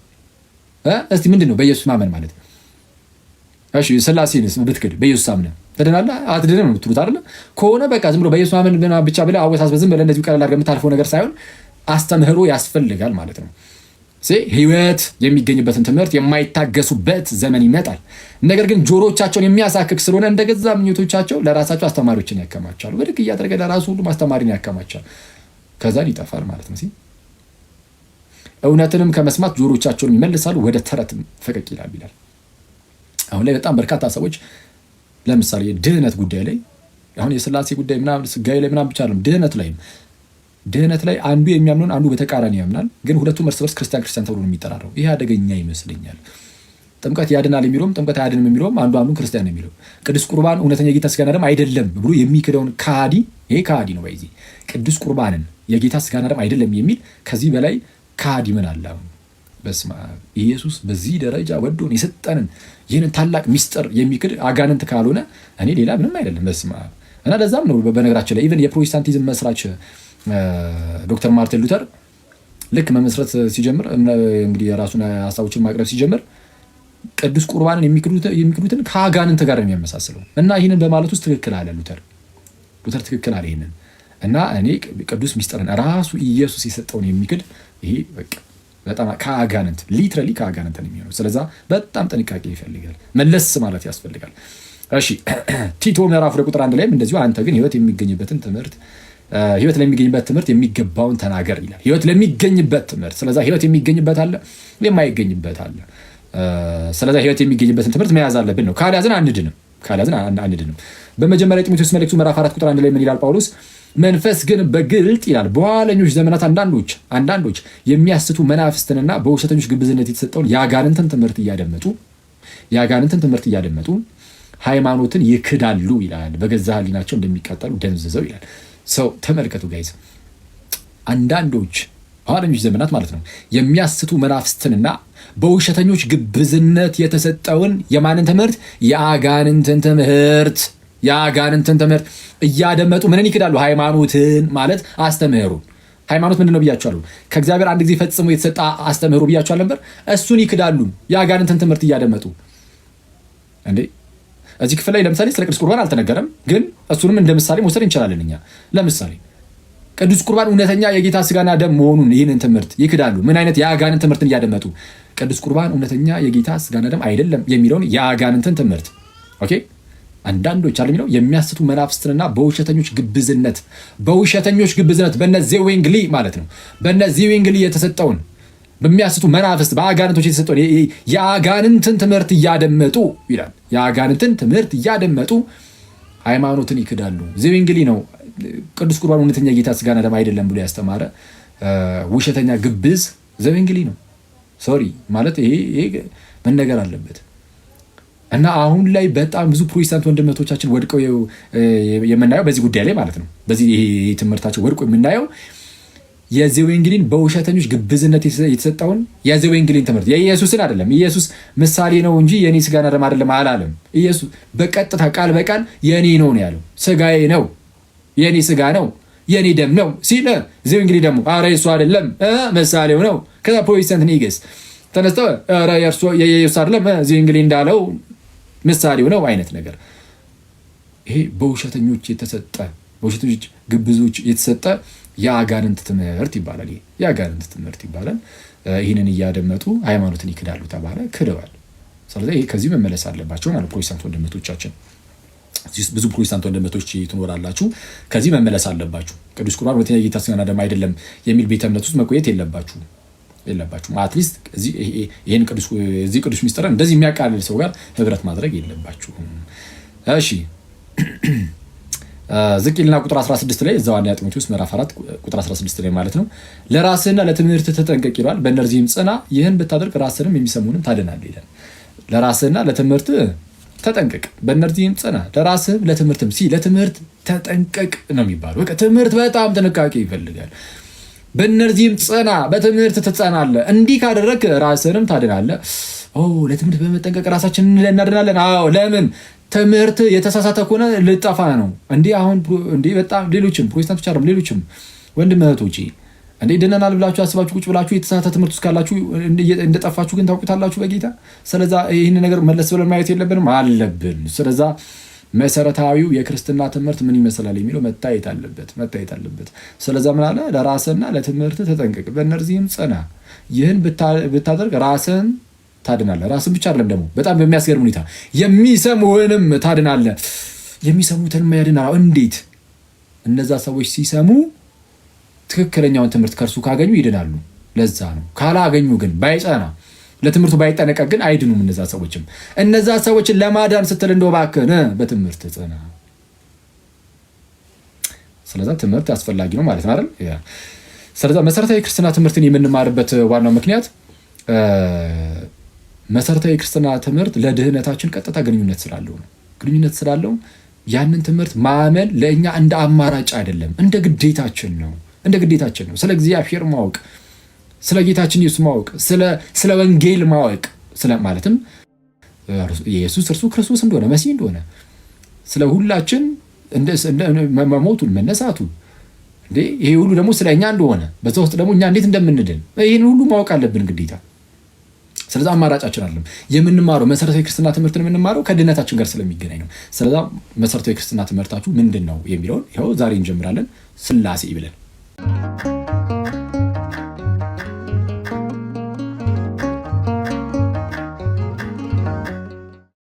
[SPEAKER 1] እስቲ ምንድነው በኢየሱስ ማመን ማለት? እሺ ስላሴንስ ብትክድ በኢየሱስ አምነህ ትድናለህ አትድንም ነው የምትሉት አይደለ? ከሆነ በቃ ዝም ብሎ በኢየሱስ ማመን ብቻ ብለህ አወሳስበህ ዝም ብለህ እንደዚሁ ቀለል አድርገህ የምታልፈው ነገር ሳይሆን አስተምህሮ ያስፈልጋል ማለት ነው። ህይወት የሚገኝበትን ትምህርት የማይታገሱበት ዘመን ይመጣል። ነገር ግን ጆሮቻቸውን የሚያሳክክ ስለሆነ እንደገዛ ምኞቶቻቸው ለራሳቸው አስተማሪዎችን ያከማቻሉ። በልክ እያደረገ ለራሱ ሁሉ አስተማሪን ያከማቻል። ከዛን ይጠፋል ማለት ነው። እውነትንም ከመስማት ጆሮቻቸውን ይመልሳሉ፣ ወደ ተረትም ፈቀቅ ይላሉ ይላል። አሁን ላይ በጣም በርካታ ሰዎች ለምሳሌ ድህነት ጉዳይ ላይ አሁን የስላሴ ጉዳይ ምናምን ስጋዊ ላይ ምናምን ብቻ አይደለም፣ ድህነት ላይ አንዱ የሚያምነውን አንዱ በተቃራኒ ያምናል። ግን ሁለቱም እርስ በርስ ክርስቲያን ተብሎ ነው የሚጠራረው። ይሄ አደገኛ ይመስለኛል። ጥምቀት ያድናል የሚለውም ጥምቀት አያድንም የሚለውም አንዱ ክርስቲያን ነው የሚለው። ቅዱስ ቁርባን እውነተኛ የጌታ ስጋና ደም አይደለም ብሎ የሚክደውን ከሃዲ፣ ይሄ ከሃዲ ነው። በዚህ ቅዱስ ቁርባንን የጌታ ስጋና ደም አይደለም የሚል ከዚህ በላይ ከሃዲ ምን አለ? በስመ አብ። ኢየሱስ በዚህ ደረጃ ወዶን የሰጠንን ይህንን ታላቅ ሚስጥር የሚክድ አጋንንት ካልሆነ እኔ ሌላ ምንም አይደለም። በስመ አብ። እና ለዛም ነው በነገራችን ላይ ኢቨን የፕሮቴስታንቲዝም መስራች ዶክተር ማርቲን ሉተር ልክ መመስረት ሲጀምር እንግዲህ የራሱን ሀሳቦችን ማቅረብ ሲጀምር ቅዱስ ቁርባንን የሚክዱትን ከአጋንንት ጋር የሚያመሳስለው እና ይህንን በማለት ውስጥ ትክክል አለ ሉተር ትክክል አለ ይህንን። እና እኔ ቅዱስ ሚስጥርን ራሱ ኢየሱስ የሰጠውን የሚክድ ይሄ በቃ በጣም ከአጋንንት ሊትራሊ ከአጋንንት ነው የሚሆነው። ስለዛ በጣም ጥንቃቄ ይፈልጋል፣ መለስ ማለት ያስፈልጋል። እሺ ቲቶ ምዕራፍ 2 ቁጥር 1 ላይም እንደዚሁ አንተ ግን ህይወት ለሚገኝበት ትምህርት የሚገባውን ተናገር ይላል። ህይወት ለሚገኝበት ትምህርት። ስለዛ ህይወት የሚገኝበት አለ፣ የማይገኝበት አለ። ስለዛ ህይወት የሚገኝበትን ትምህርት መያዝ አለብን ነው። ካልያዝን አንድንም። በመጀመሪያ ጢሞቴዎስ መልእክቱ ምዕራፍ 4 ቁጥር 1 ላይ ምን ይላል ጳውሎስ? መንፈስ ግን በግልጥ ይላል በኋለኞች ዘመናት አንዳንዶች የሚያስቱ መናፍስትንና በውሸተኞች ግብዝነት የተሰጠውን የአጋንንትን ትምህርት እያደመጡ ሃይማኖትን ይክዳሉ ይላል። በገዛ ህሊናቸው እንደሚቃጠሉ ደንዝዘው ይላል። ሰው ተመልከቱ ጋይዝ፣ አንዳንዶች በኋለኞች ዘመናት ማለት ነው የሚያስቱ መናፍስትንና በውሸተኞች ግብዝነት የተሰጠውን የማንን ትምህርት? የአጋንንትን ትምህርት እያደመጡ ምንን ይክዳሉ? ሃይማኖትን ማለት አስተምህሩን። ሃይማኖት ምንድን ነው ብያቸዋለሁ? ከእግዚአብሔር አንድ ጊዜ ፈጽሞ የተሰጠ አስተምህሩ ብያቸዋል ነበር። እሱን ይክዳሉ የአጋንንትን ትምህርት እያደመጡ። እንዴ እዚህ ክፍል ላይ ለምሳሌ ስለ ቅዱስ ቁርባን አልተነገረም፣ ግን እሱንም እንደ ምሳሌ መውሰድ እንችላለን እኛ። ለምሳሌ ቅዱስ ቁርባን እውነተኛ የጌታ ስጋና ደም መሆኑን ይህንን ትምህርት ይክዳሉ። ምን አይነት? የአጋንንት ትምህርትን እያደመጡ። ቅዱስ ቁርባን እውነተኛ የጌታ ስጋና ደም አይደለም የሚለውን የአጋንንትን ትምህርት ኦኬ። አንዳንዶች አለ የሚለው የሚያስቱ መናፍስትንና በውሸተኞች ግብዝነት በነዚህ ዌንግሊ ማለት ነው። በነዚህ ዌንግሊ የተሰጠውን በሚያስቱ መናፍስት በአጋንንቶች የተሰጠውን የአጋንንትን ትምህርት እያደመጡ ይላል። የአጋንንትን ትምህርት እያደመጡ ሃይማኖትን ይክዳሉ። ዚዊንግሊ ነው ቅዱስ ቁርባን እውነተኛ የጌታ ስጋና ደም አይደለም ብሎ ያስተማረ ውሸተኛ ግብዝ ዚዊንግሊ ነው። ሶሪ ማለት ይሄ መነገር አለበት። እና አሁን ላይ በጣም ብዙ ፕሮቴስታንት ወንድሞቻችን ወድቀው የምናየው በዚህ ጉዳይ ላይ ማለት ነው። በዚህ ይሄ ትምህርታቸው ወድቀው የምናየው የዘዌንግሊን በውሸተኞች ግብዝነት የተሰጠውን የዘዌንግሊን ትምህርት የኢየሱስን አይደለም። ኢየሱስ ምሳሌ ነው እንጂ የኔ ስጋና ደም አይደለም አላለም። ኢየሱስ በቀጥታ ቃል በቃል የኔ ነው ያለው። ስጋዬ ነው፣ የኔ ስጋ ነው፣ የኔ ደም ነው ሲል ዘዌንግሊ ደግሞ ኧረ የሱ አይደለም ምሳሌው ነው። ከዛ ፕሮቴስታንት ኒገስ ተነስተው ኧረ የኢየሱስ አይደለም ዘዌንግሊ እንዳለው ምሳሌው ነው አይነት ነገር። ይሄ በውሸተኞች የተሰጠ በውሸተኞች ግብዞች የተሰጠ የአጋንንት ትምህርት ይባላል። ይሄ የአጋንንት ትምህርት ይባላል። ይህንን እያደመጡ ሃይማኖትን ይክዳሉ ተባለ፣ ክደዋል። ስለዚህ ይሄ ከዚህ መመለስ አለባቸው ማለት ፕሮቴስታንት ወንድሞቻችን፣ ብዙ ፕሮቴስታንት ወንድሞች ትኖራላችሁ፣ ከዚህ መመለስ አለባችሁ። ቅዱስ ቁርባን ሁለተኛ የጌታ ስጋና ደም አይደለም የሚል ቤተ እምነት ውስጥ መቆየት የለባችሁም። አትሊስት ይህን ቅዱስ ሚስጥር እንደዚህ የሚያቃልል ሰው ጋር ህብረት ማድረግ የለባችሁም። እሺ ዝቅ ይልና ቁጥር 16 ላይ እዛው አንደኛ ጢሞቴዎስ ምዕራፍ 4 ቁጥር 16 ላይ ማለት ነው ለራስህና ለትምህርት ተጠንቀቅ ይላል። በእነርዚህም ጽና፣ ይህን ብታደርግ ራስህንም የሚሰሙንም ታድናለህ ይላል። ለራስህና ለትምህርት ተጠንቀቅ፣ በእነርዚህም ጽና። ለራስህም ለትምህርትም ለትምህርት ተጠንቀቅ ነው የሚባለው። በቃ ትምህርት በጣም ጥንቃቄ ይፈልጋል። በእነርዚህም ጽና፣ በትምህርት ትጸናለህ። እንዲህ ካደረግህ ራስህንም ታድናለህ። ለትምህርት በመጠንቀቅ ራሳችንን እናድናለን። አዎ ለምን? ትምህርት የተሳሳተ ከሆነ ልጠፋ ነው እንዴ? አሁን እንዴ በጣም ሌሎችም ፕሮቴስታንቶች አይደለም ሌሎችም ወንድም እህቶቼ እንዴ ድነናል ብላችሁ አስባችሁ ቁጭ ብላችሁ የተሳሳተ ትምህርት ውስጥ ካላችሁ እንደጠፋችሁ ግን ታውቁታላችሁ በጌታ። ስለዛ ይህን ነገር መለስ ብለን ማየት የለብንም አለብን። ስለዛ መሰረታዊው የክርስትና ትምህርት ምን ይመስላል የሚለው መታየት አለበት። ስለዛ ምን አለ? ለራስና ለትምህርት ተጠንቀቅ፣ በእነዚህም ጽና። ይህን ብታደርግ ራስን ታድናለህ። ራስን ብቻ አይደለም ደግሞ በጣም በሚያስገርም ሁኔታ የሚሰሙህንም ታድናለህ። የሚሰሙትን ያድናል። እንዴት? እነዛ ሰዎች ሲሰሙ ትክክለኛውን ትምህርት ከእርሱ ካገኙ ይድናሉ። ለዛ ነው። ካላገኙ ግን ባይጸና ለትምህርቱ ባይጠነቀቅ ግን አይድኑም። እነዛ ሰዎችን ለማዳን ስትል እንደው እባክህን በትምህርት ጽና። ስለዛ ትምህርት አስፈላጊ ነው ማለት ነው አይደል? ስለዛ መሰረታዊ ክርስትና ትምህርትን የምንማርበት ዋናው ምክንያት መሰረታዊ ክርስትና ትምህርት ለድህነታችን ቀጥታ ግንኙነት ስላለው ያንን ትምህርት ማመን ለእኛ እንደ አማራጭ አይደለም፣ እንደ ግዴታችን ነው። ስለ እግዚአብሔር ማወቅ፣ ስለ ጌታችን ኢየሱስ ማወቅ፣ ስለ ወንጌል ማወቅ፣ ማለትም ኢየሱስ እርሱ ክርስቶስ እንደሆነ መሲህ እንደሆነ ስለ ሁላችን መሞቱን መነሳቱን ይሄ ሁሉ ደግሞ ስለ እኛ እንደሆነ በዛ ውስጥ ደግሞ እኛ እንዴት እንደምንድን ይህን ሁሉ ማወቅ አለብን ግዴታ። ስለዛ አማራጫችን አለም የምንማረው መሰረታዊ ክርስትና ትምህርትን የምንማረው ከድነታችን ጋር ስለሚገናኝ ነው። ስለዛ መሰረታዊ ክርስትና ትምህርታችሁ ምንድን ነው የሚለውን ይኸው ዛሬ እንጀምራለን። ስላሴ ብለን